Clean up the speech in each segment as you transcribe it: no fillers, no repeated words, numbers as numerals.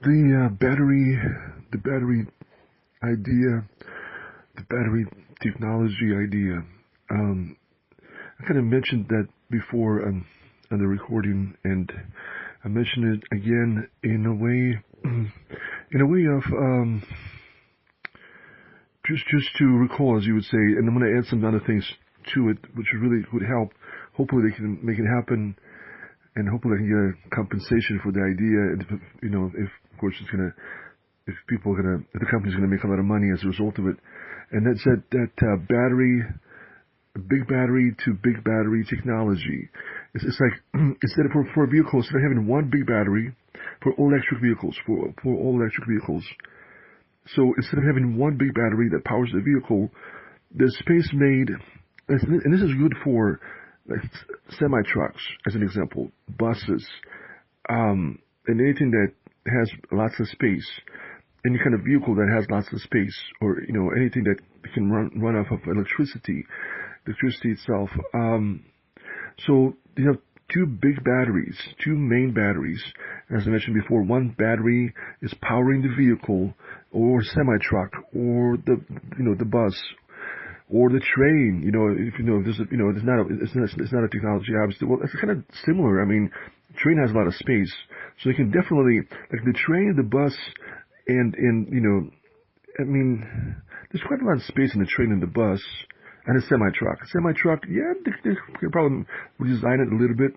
The battery idea, the battery technology idea. Um, I kind of mentioned that before on the recording, and I mentioned it again in a way, in a way of just to recall, as you would say, and I'm going to add some other things to it, which really would help. Hopefully, they can make it happen, and hopefully, I can get a compensation for the idea. And if of course it's gonna, if people are gonna, if the company's gonna make a lot of money as a result of it, and that's that battery, big battery to big battery technology. It's like instead of for a vehicle, instead of having one big battery for all electric vehicles, for all electric vehicles. So instead of having one big battery that powers the vehicle, there's space made, and this is good for like semi trucks, as an example, buses, and anything that has lots of space, any kind of vehicle that has lots of space, or anything that can run off of electricity itself. So you have two big batteries, two main batteries. As I mentioned before, one battery is powering the vehicle, or semi truck, or the bus, or the train. If there's it's not a technology, obviously. Well, it's kind of similar. I mean, train has a lot of space, so they can definitely, like the train, the bus, and I mean, there's quite a lot of space in the train and the bus. And a semi truck. Semi truck, yeah, they could probably redesign it a little bit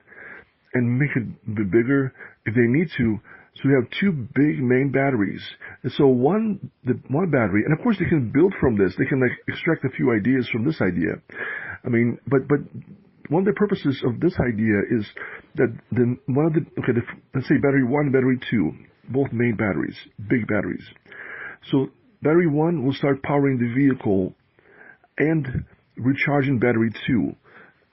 and make it a bit bigger if they need to. So we have two big main batteries. And so one battery, and of course they can build from this. They can like extract a few ideas from this idea. I mean, but one of the purposes of this idea is that let's say battery one, battery two, both main batteries, big batteries. So battery one will start powering the vehicle and recharging battery two.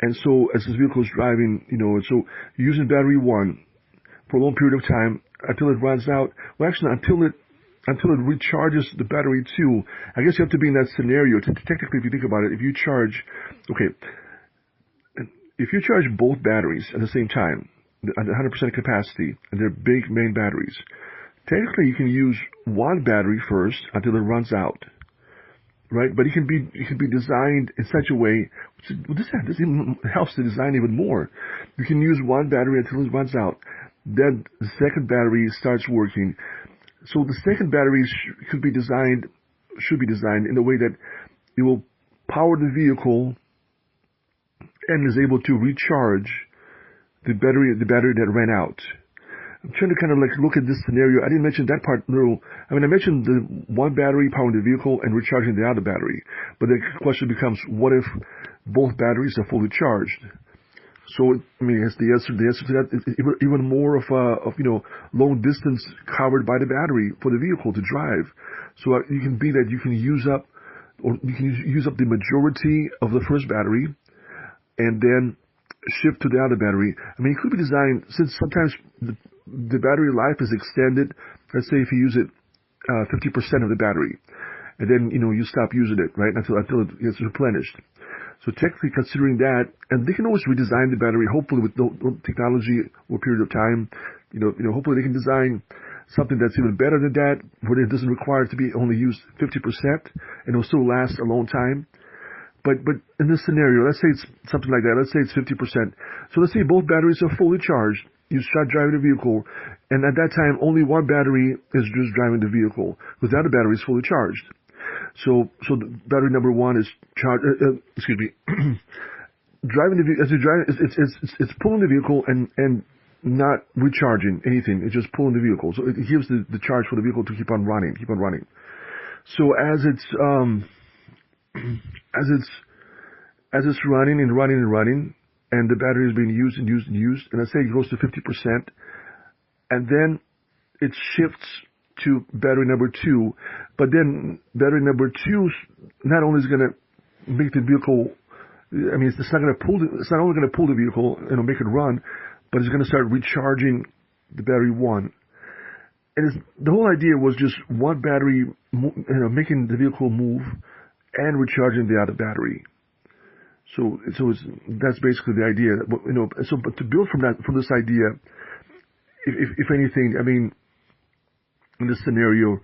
And so as this vehicle is driving, so using battery one for a long period of time until it runs out. Well, actually, until it recharges the battery two. I guess you have to be in that scenario. Technically, if you think about it, if you charge both batteries at the same time at 100% capacity, and they're big main batteries, technically you can use one battery first until it runs out. Right, but it can be designed in such a way. This even helps the design even more. You can use one battery until it runs out. Then the second battery starts working. So the second battery should be designed in a way that it will power the vehicle and is able to recharge the battery that ran out. I'm trying to kind of like look at this scenario. I didn't mention that part. No, I mean I mentioned the one battery powering the vehicle and recharging the other battery. But the question becomes, what if both batteries are fully charged? So I mean, the answer to that is even more of long distance covered by the battery for the vehicle to drive. So you can use up the majority of the first battery, and then shift to the other battery. I mean, it could be designed, since sometimes the battery life is extended. Let's say if you use it 50% of the battery, and then you stop using it, right, until it gets replenished. So technically, considering that, and they can always redesign the battery, hopefully with no technology or period of time. Hopefully they can design something that's even better than that, where it doesn't require it to be only used 50%, and it'll still last a long time. But in this scenario, let's say it's something like that. Let's say it's 50%. So let's say both batteries are fully charged. You start driving the vehicle, and at that time, only one battery is just driving the vehicle, because the other battery is fully charged. So the battery number one is charged. Driving the vehicle, as you drive, it's pulling the vehicle and not recharging anything. It's just pulling the vehicle. So it gives the charge for the vehicle to keep on running. So as it's running and running, and the battery is being used, and let's say it goes to 50%, and then it shifts to battery number two, but then battery number two not only is going to make the vehicle, I mean, it's not only going to pull the vehicle and make it run, but it's going to start recharging the battery one. And the whole idea was just one battery, making the vehicle move and recharging the other battery. So that's basically the idea. But to build from this idea, if anything, I mean, in this scenario,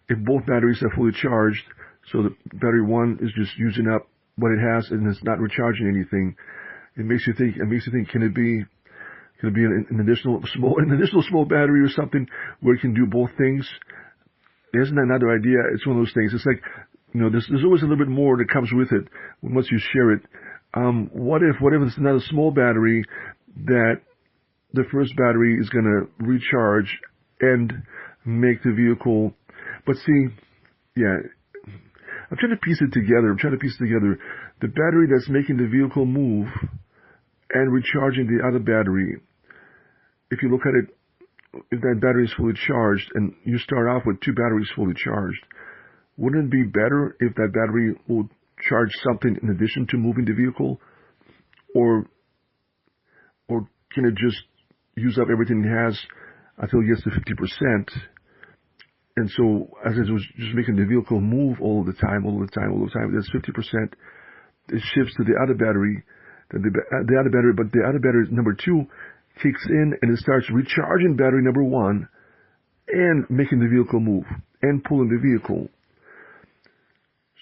if both batteries are fully charged, so the battery one is just using up what it has and it's not recharging anything, it makes you think. Can it be an additional small battery or something where it can do both things? Isn't that another idea? It's one of those things. It's like, there's always a little bit more that comes with it once you share it. What if it's not a small battery that the first battery is going to recharge and make the vehicle? But see, yeah, I'm trying to piece it together. The battery that's making the vehicle move and recharging the other battery. If you look at it, if that battery is fully charged and you start off with two batteries fully charged, wouldn't it be better if that battery will charge something in addition to moving the vehicle? Or can it just use up everything it has until it gets to 50%? And so, as it was just making the vehicle move all the time, that's 50%. It shifts to the other battery, but the other battery number two kicks in and it starts recharging battery number one and making the vehicle move and pulling the vehicle.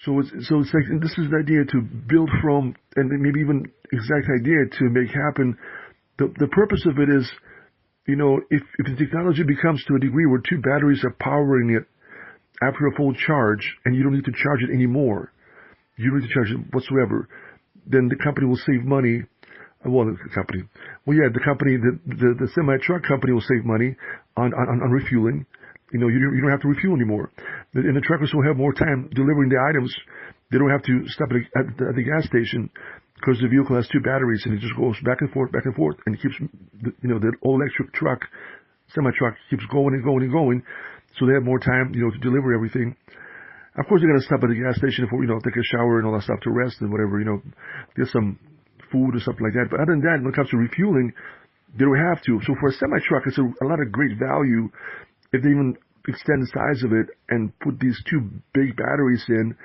So it's like, this is an idea to build from, and maybe even exact idea to make happen. The purpose of it is, if the technology becomes to a degree where two batteries are powering it after a full charge and you don't need to charge it anymore, you don't need to charge it whatsoever, then the company will save money. The semi-truck company will save money on refueling. You don't have to refuel anymore. And the truckers will have more time delivering the items. They don't have to stop at the gas station because the vehicle has two batteries and it just goes back and forth, and it keeps, the all-electric truck, semi-truck keeps going and going and going. So they have more time, to deliver everything. Of course, they're going to stop at the gas station for, take a shower and all that stuff to rest and whatever, get some food or something like that. But other than that, when it comes to refueling, they don't have to. So for a semi-truck, it's a lot of great value if they even extend the size of it and put these two big batteries in.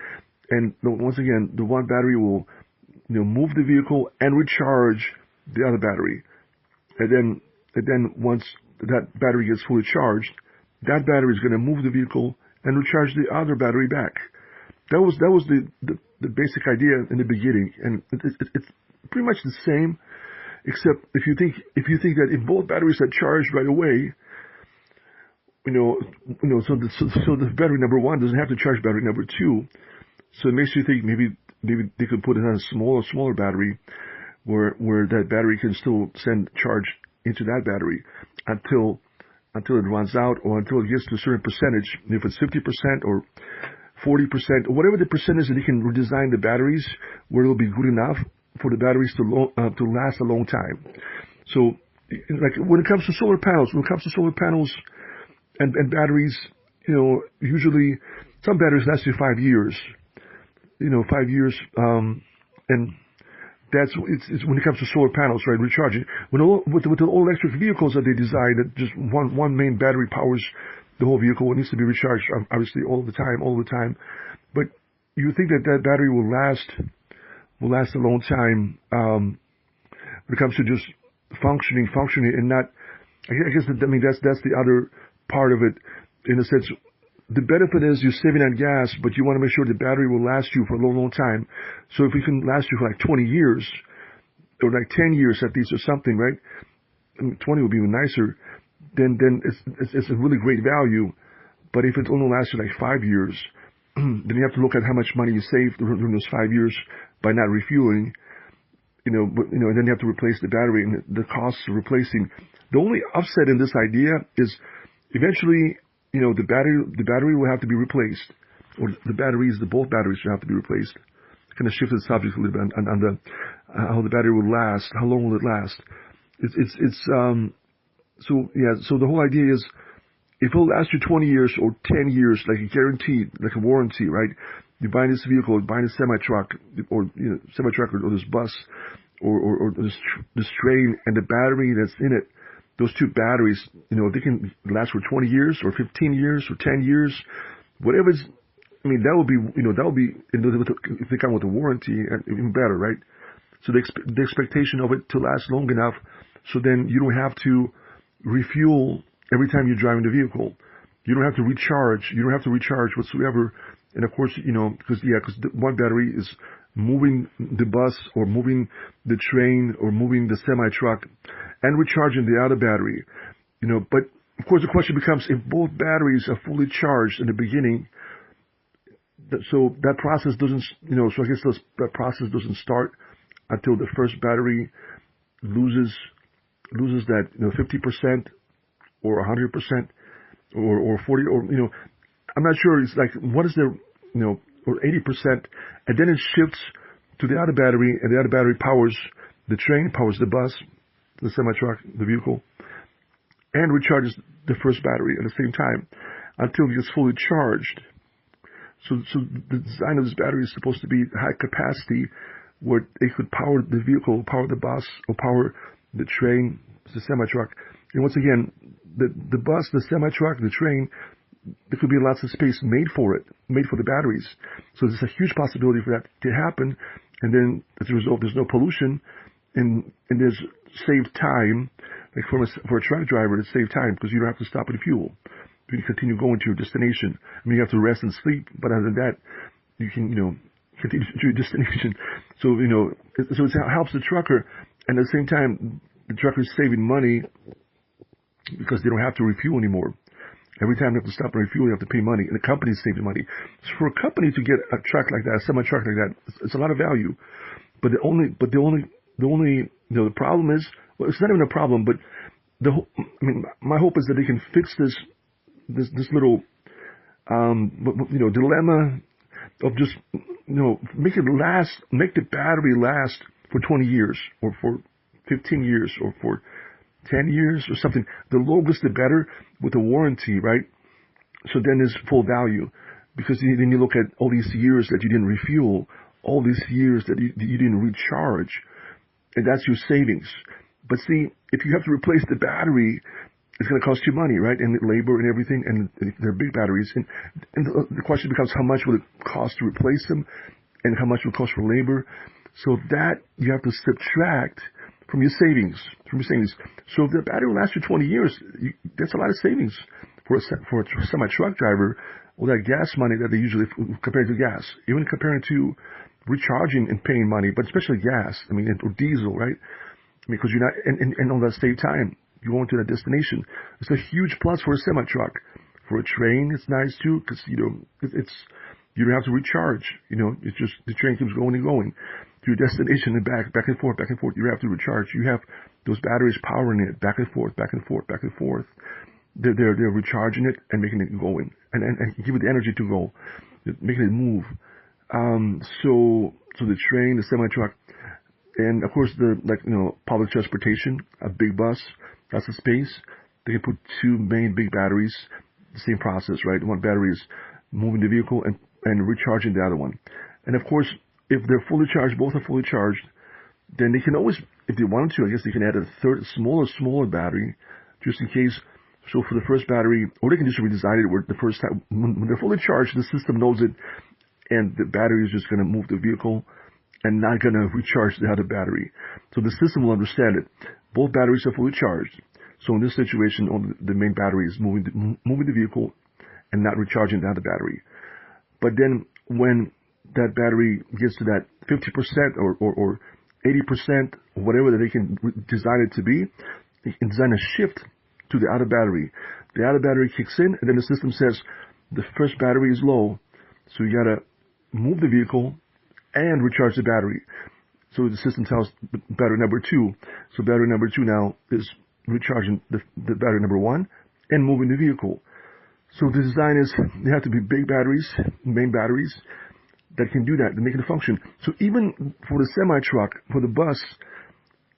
And once again, the one battery will, move the vehicle and recharge the other battery. And then once that battery gets fully charged, that battery is going to move the vehicle and recharge the other battery back. That was the basic idea in the beginning, and it's pretty much the same, except if you think that if both batteries are charged right away, so the battery number one doesn't have to charge battery number two. So it makes you think maybe they could put it on a smaller battery where that battery can still send charge into that battery until it runs out or until it gets to a certain percentage. If it's 50% or 40% or whatever the percentage that they can redesign the batteries where it'll be good enough for the batteries to last a long time. So, like when it comes to solar panels and batteries, usually some batteries last you 5 years. 5 years, and it's when it comes to solar panels, right? Recharging. With the all electric vehicles that they design, that just one main battery powers the whole vehicle. It needs to be recharged, obviously, all the time. But you think that battery will last a long time when it comes to just functioning, and not. I guess that's the other part of it, in a sense. The benefit is you're saving on gas, but you want to make sure the battery will last you for a long time. So if it can last you for like 20 years, or like 10 years at least, or something, right? 20 would be even nicer. Then it's a really great value. But if it only lasts you like 5 years, then you have to look at how much money you saved during those 5 years by not refueling. And then you have to replace the battery and the costs of replacing. The only upset in this idea is eventually, the battery will have to be replaced, or both batteries will have to be replaced. Kind of shift the subject a little bit on how the battery will last, how long will it last. So the whole idea is, if it'll last you 20 years or 10 years, like a guaranteed, like a warranty, right? You buy this vehicle, buy this semi-truck, or this bus, or this train, and the battery that's in it, those two batteries, they can last for 20 years or 15 years or 10 years, whatever is. I mean, that would be if they come with a warranty, even better, right? So the expectation of it to last long enough, so then you don't have to refuel every time you're driving the vehicle. You don't have to recharge. You don't have to recharge whatsoever. And of course, because one battery is moving the bus or moving the train or moving the semi-truck and recharging the other battery. But of course the question becomes, if both batteries are fully charged in the beginning, so that process doesn't, so I guess that process doesn't start until the first battery loses that, 50% or 100% or 40, or, I'm not sure. It's like, what is the, or 80%, and then it shifts to the other battery, and the other battery powers the train, powers the bus, the semi-truck, the vehicle, and recharges the first battery at the same time until it gets fully charged. So the design of this battery is supposed to be high capacity, where it could power the vehicle, power the bus, or power the train, the semi-truck. And once again, the bus, the semi-truck, the train, there could be lots of space made for the batteries. So there's a huge possibility for that to happen. And then as a result, there's no pollution, and there's saved time. Like for a truck driver, it's saved time because you don't have to stop at fuel. You can continue going to your destination. I mean, you have to rest and sleep, but other than that, you can, continue to your destination. So, it helps the trucker, and at the same time, the trucker is saving money because they don't have to refuel anymore. Every time they have to stop and refuel, they have to pay money, and the company is saving money. So for a company to get a truck like that, a semi-truck like that, it's a lot of value. But the problem is, well, it's not even a problem, but my hope is that they can fix this little, dilemma of just, make the battery last for 20 years or for 15 years or for 10 years or something. The longest the better, with a warranty, right? So then there's full value, because then you look at all these years that you didn't refuel, all these years that you didn't recharge, and that's your savings. But see, if you have to replace the battery, it's going to cost you money, right? And labor and everything, and they're big batteries. And the question becomes, how much will it cost to replace them, and how much will it cost for labor? So that you have to subtract from your savings. So if the battery will last you 20 years, that's a lot of savings for a semi-truck driver. All that gas money that they usually, compared to gas, even comparing to recharging and paying money, but especially gas. I mean, or diesel, right? Because you're not, and all that saved time. You go into that destination. It's a huge plus for a semi-truck. For a train, it's nice too, because, you don't have to recharge. It's just, the train keeps going and going to your destination and back and forth. You have to recharge. You have those batteries powering it back and forth. They're recharging it and making it going, and give it the energy to go, making it move. So the train, the semi-truck, and of course public transportation, a big bus, that's a space. They can put two main big batteries, the same process, right? One battery is moving the vehicle and recharging the other one. And of course, if they're fully charged, both are fully charged, then they can always, if they wanted to, I guess they can add a third, smaller battery, just in case. So for the first battery, or they can just redesign it where the first time, when they're fully charged, the system knows it, and the battery is just going to move the vehicle and not going to recharge the other battery. So the system will understand it. Both batteries are fully charged. So in this situation, only the main battery is moving the vehicle and not recharging the other battery. But then when that battery gets to that 50% or 80%, or whatever that they can design it to be, they can design a shift to the other battery. The other battery kicks in, and then the system says the first battery is low, so you got to move the vehicle and recharge the battery. So the system tells battery number 2. So battery number 2 now is recharging the battery number 1 and moving the vehicle. So the design is, they have to be big batteries, main batteries, that can do that, to make it function. So even for the semi-truck, for the bus,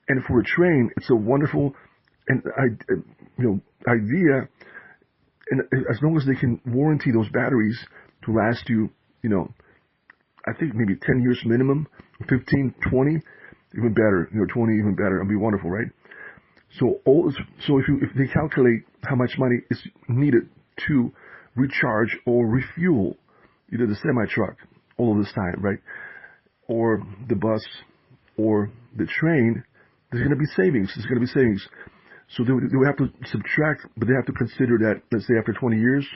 and for a train, it's a wonderful idea. And as long as they can warranty those batteries to last you, I think maybe 10 years minimum, 15, 20, even better. 20 even better. It'd be wonderful, right? So if they calculate how much money is needed to recharge or refuel either the semi-truck all of this time, right, or the bus or the train, there's going to be savings. So they would have to subtract, but they have to consider that, let's say after 20 years,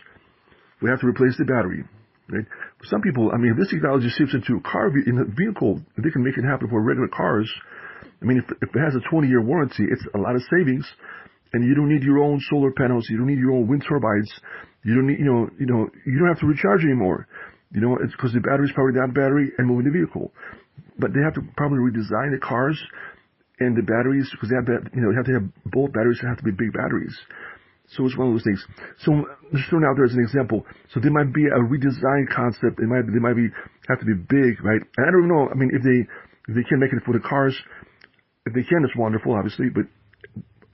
we have to replace the battery. Right? For some people, I mean, if this technology shifts into in a vehicle, if they can make it happen for regular cars, I mean, if it has a 20-year warranty, it's a lot of savings, and you don't need your own solar panels, you don't need your own wind turbines, you don't need, you don't have to recharge anymore. It's because the battery's powering that battery and moving the vehicle. But they have to probably redesign the cars and the batteries, because they have you have to have both batteries, have to be big batteries. So it's one of those things. So just throwing out there as an example. So there might be a redesigned concept. They might have to be big, right? And I don't know. I mean, if they can make it for the cars, if they can, it's wonderful, obviously. But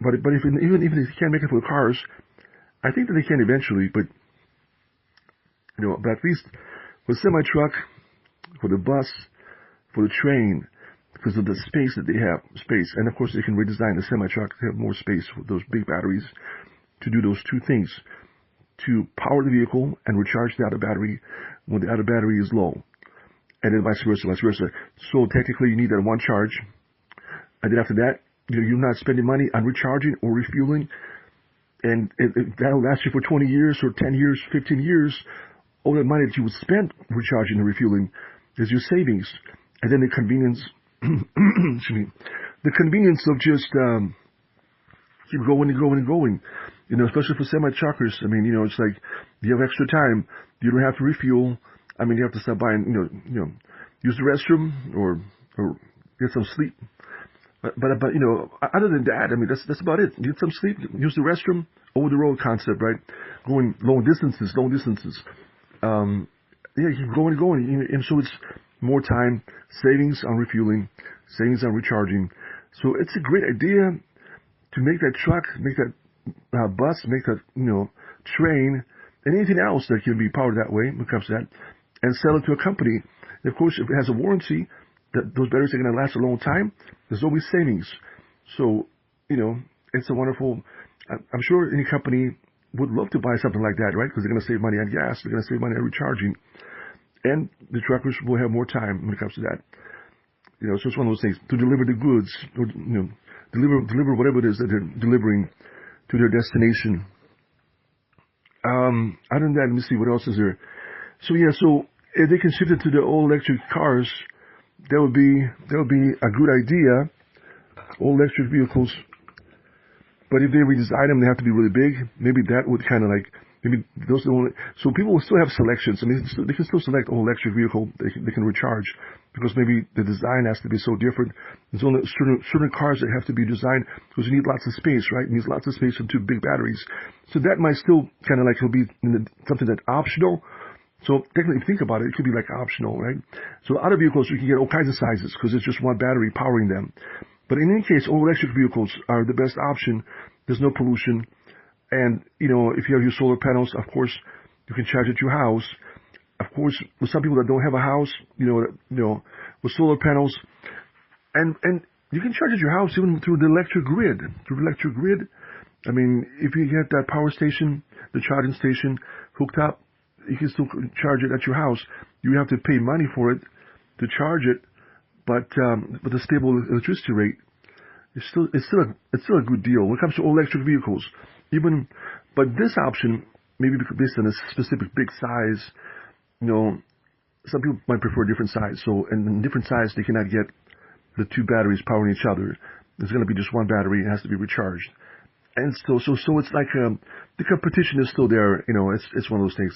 if even if they can't make it for the cars, I think that they can eventually. But but at least for the semi truck, for the bus, for the train, because of the space that they have, and of course they can redesign the semi truck to have more space with those big batteries to do those two things, to power the vehicle and recharge the other battery when the other battery is low, and then vice versa. So technically you need that one charge, and then after that, you're not spending money on recharging or refueling, and that'll last you for 20 years or 10 years, 15 years. All that money that you would spend recharging and refueling is your savings. And then the convenience, excuse me, the convenience of just keep going and going. Especially for semi-truckers. I mean, it's like you have extra time. You don't have to refuel. I mean, you have to stop by and use the restroom or get some sleep. But other than that, I mean, that's about it. Get some sleep, use the restroom, over the road concept, right? Going long distances. Keep going, and so it's more time, savings on refueling, savings on recharging. So it's a great idea to make that truck, make that bus, make that train, and anything else that can be powered that way when it comes to that, and sell it to a company. And of course, if it has a warranty, that those batteries are going to last a long time, there's always savings. So, it's a wonderful, I'm sure any company would love to buy something like that, right? Because they're going to save money on gas, they're going to save money on recharging, and the truckers will have more time when it comes to that. So it's one of those things, to deliver the goods, or, deliver whatever it is that they're delivering to their destination. Other than that, let me see, what else is there? So if they can shift it to the all electric cars, that would be a good idea. All electric vehicles. But if they redesign them, they have to be really big. Maybe that would kind of maybe those are the only. So people will still have selections. I mean, they can still select all electric vehicle. They can recharge, because maybe the design has to be so different. There's only certain cars that have to be designed because you need lots of space, right? It needs lots of space and two big batteries. So that might still kind of will be something that's optional. So technically, if you think about it, it could be optional, right? So other vehicles, you can get all kinds of sizes because it's just one battery powering them. But in any case, all electric vehicles are the best option. There's no pollution. And, if you have your solar panels, of course, you can charge at your house. Of course, with some people that don't have a house, with solar panels, and you can charge at your house even through the electric grid. I mean, if you get that power station, the charging station hooked up, you can still charge it at your house. You have to pay money for it to charge it, but the stable electricity rate is still a good deal when it comes to all electric vehicles. But this option, maybe based on a specific big size, some people might prefer a different size. So, in different size, they cannot get the two batteries powering each other. There's going to be just one battery. It has to be recharged. And so it's like the competition is still there. It's one of those things.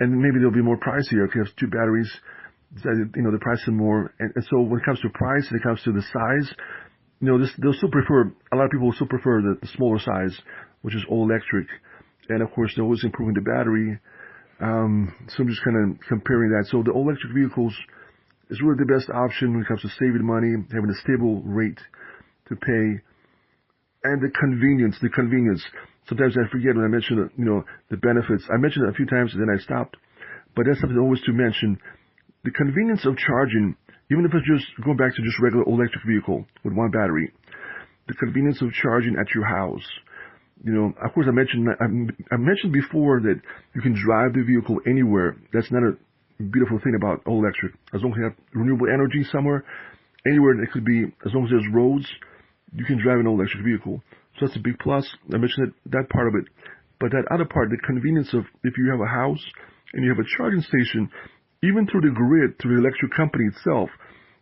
And maybe they'll be more pricier if you have two batteries. The price is more. And so when it comes to price, when it comes to the size, they'll still prefer. A lot of people will still prefer the smaller size, which is all electric. And of course, they're always improving the battery. So I'm just kind of comparing that. So the all electric vehicles is really the best option when it comes to saving money, having a stable rate to pay. And the convenience. Sometimes I forget when I mention, the benefits. I mentioned it a few times and then I stopped. But that's something always to mention. The convenience of charging, even if it's just going back to just regular electric vehicle with one battery. The convenience of charging at your house. Of course I mentioned before that you can drive the vehicle anywhere. That's not a beautiful thing about all electric. As long as you have renewable energy somewhere, anywhere it could be, as long as there's roads, you can drive an all-electric vehicle. So that's a big plus. I mentioned that part of it. But that other part, the convenience of if you have a house and you have a charging station, even through the grid, through the electric company itself,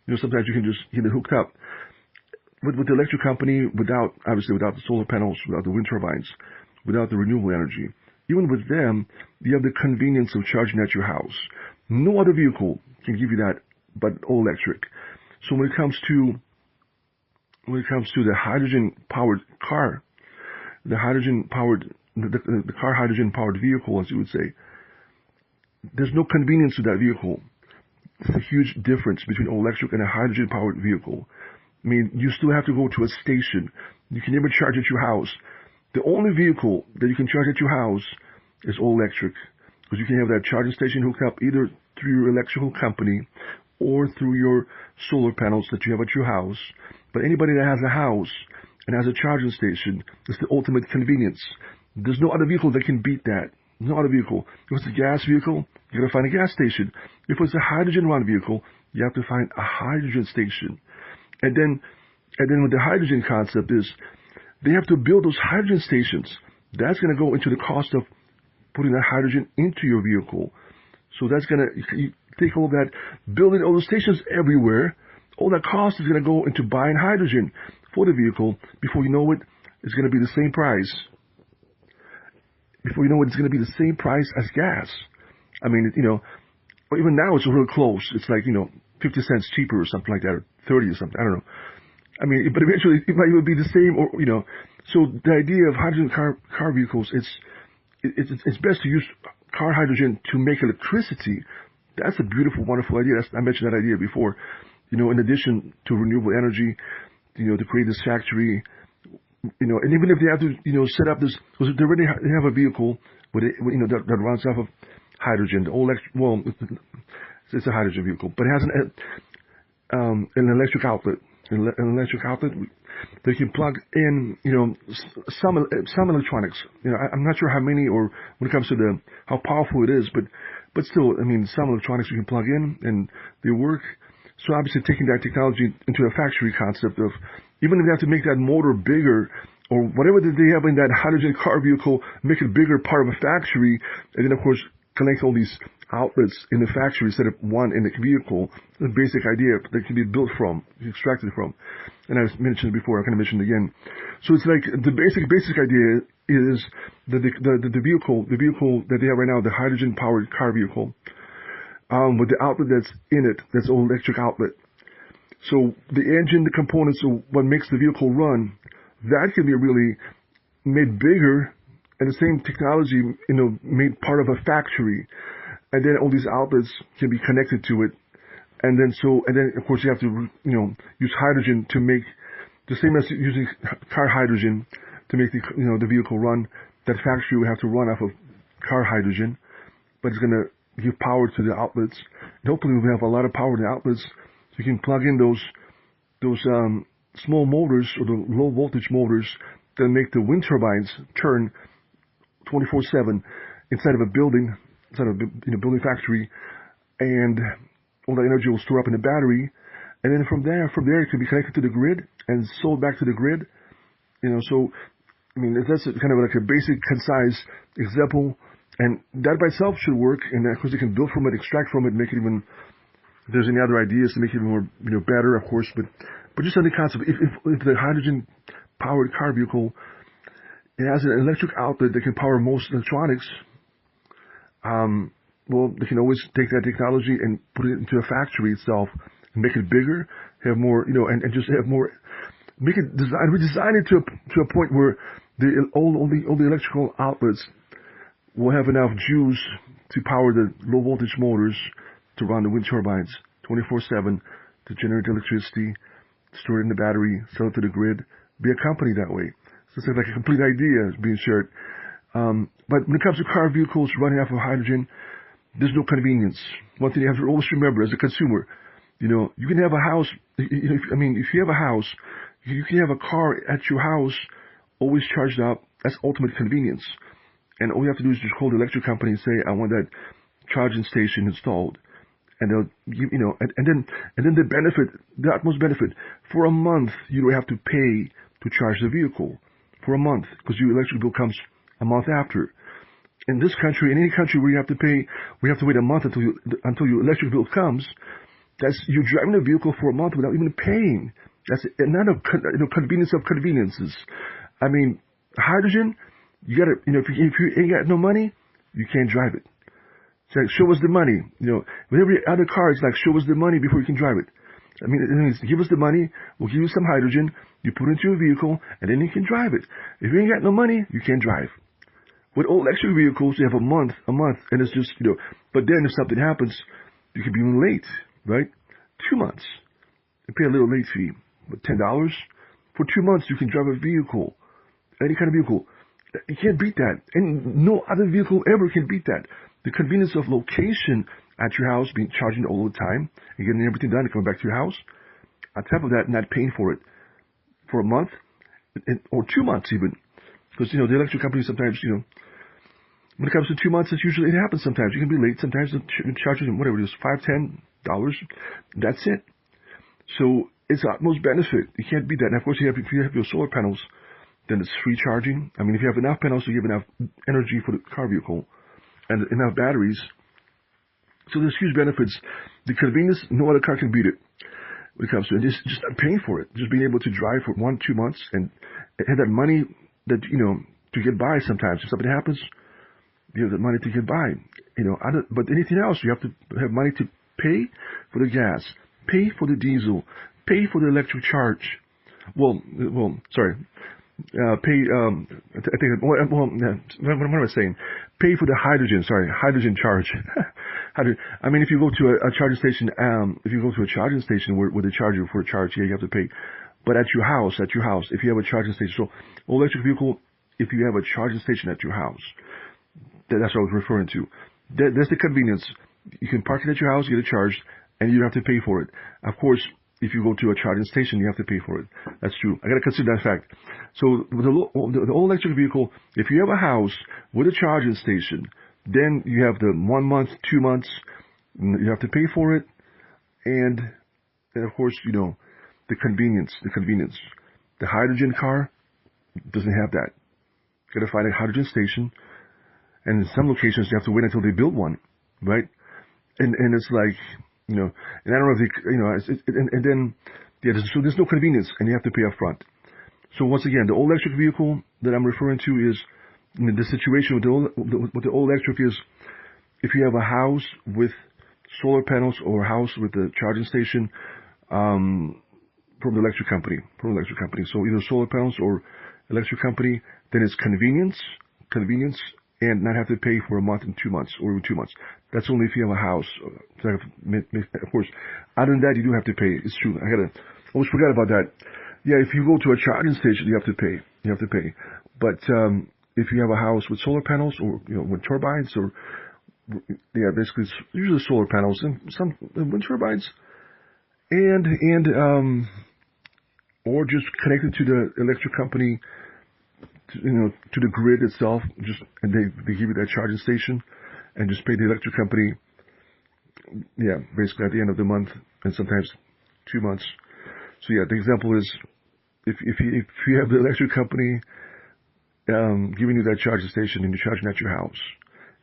sometimes you can just get it hooked up. With the electric company, without the solar panels, without the wind turbines, without the renewable energy, even with them, you have the convenience of charging at your house. No other vehicle can give you that but all electric. So when it comes to the hydrogen-powered car, the car hydrogen-powered vehicle, as you would say, there's no convenience to that vehicle. It's a huge difference between all electric and a hydrogen-powered vehicle. I mean, you still have to go to a station. You can never charge at your house. The only vehicle that you can charge at your house is all electric, because you can have that charging station hooked up either through your electrical company or through your solar panels that you have at your house. But anybody that has a house and has a charging station, it's the ultimate convenience. There's no other vehicle that can beat that. No other vehicle. If it's a gas vehicle, you gotta find a gas station. If it's a hydrogen-run vehicle, you have to find a hydrogen station. And then with the hydrogen concept is, they have to build those hydrogen stations. That's gonna go into the cost of putting that hydrogen into your vehicle. So that's gonna, you take all that, building all those stations everywhere, all that cost is gonna go into buying hydrogen for the vehicle. Before you know it, it's gonna be the same price. Before you know it, it's gonna be the same price as gas. I mean, or even now it's real close. It's like, 50 cents cheaper or something like that, or 30 or something. I don't know. I mean, but eventually it might even be the same, or, so the idea of hydrogen car vehicles, it's best to use car hydrogen to make electricity. That's a beautiful, wonderful idea. I mentioned that idea before. In addition to renewable energy, to create this factory, and even if they have to, set up this, because they already have a vehicle with it, that runs off of hydrogen. It's a hydrogen vehicle, but it has an electric outlet. An electric outlet they can plug in, some electronics. I'm not sure how many, or when it comes to how powerful it is, but still, I mean, some electronics you can plug in and they work. So obviously, taking that technology into a factory concept of, even if they have to make that motor bigger, or whatever that they have in that hydrogen car vehicle, make it bigger part of a factory, and then of course connect all these outlets in the factory instead of one in the vehicle. The basic idea that can be built from, extracted from. And I mentioned before, I can mention it again. So it's like the basic idea is that the vehicle that they have right now, the hydrogen powered car vehicle, with the outlet that's in it, that's all electric outlet. So the engine, the components of what makes the vehicle run, that can be really made bigger, and the same technology, made part of a factory. And then all these outlets can be connected to it. And then of course you have to, use hydrogen to make, the same as using car hydrogen to make the vehicle run. That factory would have to run off of car hydrogen, but it's going to give power to the outlets. And hopefully we'll have a lot of power in the outlets, so you can plug in those small motors, or the low voltage motors that make the wind turbines turn 24/7 inside of a building, inside of a building factory, and all that energy will store up in the battery, and then from there it can be connected to the grid and sold back to the grid. So I mean, that's kind of like a basic, concise example, and that by itself should work. And of course, you can build from it, extract from it, make it even. If there's any other ideas to make it even more, better, of course, but just on the concept, if the hydrogen powered car vehicle, it has an electric outlet that can power most electronics, well, they can always take that technology and put it into a factory itself and make it bigger, have more, and just have more, redesign it to a point where all the electrical outlets will have enough juice to power the low voltage motors to run the wind turbines 24/7, to generate electricity, store it in the battery, sell it to the grid, be a company that way. So it's like a complete idea is being shared. But when it comes to car vehicles running off of hydrogen, there's no convenience. One thing you have to always remember as a consumer, you can have a house, if you have a house, you can have a car at your house always charged up. That's ultimate convenience. And all you have to do is just call the electric company and say, I want that charging station installed. And they'll give, and then the benefit, the utmost benefit, for a month you don't have to pay to charge the vehicle. for a month because your electric bill comes a month after. In this country, in any country where you have to pay, we have to wait a month until your electric bill comes. That's you're driving a vehicle for a month without even paying. That's not a convenience of conveniences. I mean, hydrogen, you gotta, if you ain't got no money, you can't drive it. It's like, show us the money. With every other car, it's like, show us the money before you can drive it. I mean, it means give us the money, we'll give you some hydrogen, you put it into your vehicle, and then you can drive it. If you ain't got no money, you can't drive. With all electric vehicles, you have a month, and it's just, but then if something happens, you could be even late, right? 2 months. You pay a little late fee, but $10 for 2 months you can drive a vehicle, any kind of vehicle. You can't beat that, and no other vehicle ever can beat that. The convenience of location at your house, being charging all the time, and getting everything done and coming back to your house. On top of that, not paying for it for a month or 2 months even, because the electric company sometimes when it comes to 2 months, it happens sometimes. You can be late. Sometimes the charges whatever it is, $5-10. That's it. So it's the utmost benefit. You can't beat that. And of course, if you have your solar panels, then it's free charging. I mean, if you have enough panels to give enough energy for the car vehicle and enough batteries, so there's huge benefits. The convenience, no other car can beat it when it comes to it. Just not paying for it. Just being able to drive for 1-2 months and have that money that, to get by sometimes. If something happens, you have the money to get by. But anything else, you have to have money to pay for the gas, pay for the diesel, pay for the electric charge. Pay, what am I saying? Pay for the hydrogen charge. I mean, if you go to a charging station, where they charge you for a charge, yeah, you have to pay. But at your house, if you have a charging station, so electric vehicle, if you have a charging station at your house, that's what I was referring to. That's the convenience. You can park it at your house, get it charged, and you don't have to pay for it. Of course, if you go to a charging station, you have to pay for it. That's true. I got to consider that fact. So with the all electric vehicle, if you have a house with a charging station, then you have the 1 month, 2 months, you have to pay for it, and of course, the convenience. The hydrogen car doesn't have that. You got to find a hydrogen station, and in some locations you have to wait until they build one, right? And it's like, and I don't know if and then so there's no convenience, and you have to pay up front. So once again, the all electric vehicle that I'm referring to is the situation with the all electric is if you have a house with solar panels or a house with a charging station from the electric company. So either solar panels or electric company, then it's convenience, and not have to pay for a month and 2 months or even 2 months. That's only if you have a house. Of course, other than that, you do have to pay. It's true. I almost forgot about that. Yeah, if you go to a charging station, you have to pay. But if you have a house with solar panels or with turbines or basically it's usually solar panels and some wind turbines, and or just connected to the electric company, to the grid itself, and they give you that charging station, and just pay the electric company. Yeah, basically at the end of the month, and sometimes 2 months. So yeah, the example is if you have the electric company giving you that charging station and you're charging at your house.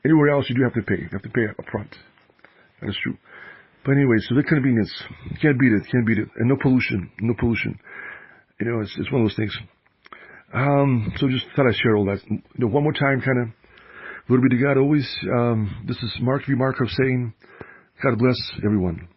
Anywhere else, you do have to pay. You have to pay up front. That is true. But anyway, so the convenience, can't beat it, and no pollution. It's one of those things. So just thought I'd share all that. One more time, kind of, glory be to God always. This is Markov saying, God bless everyone.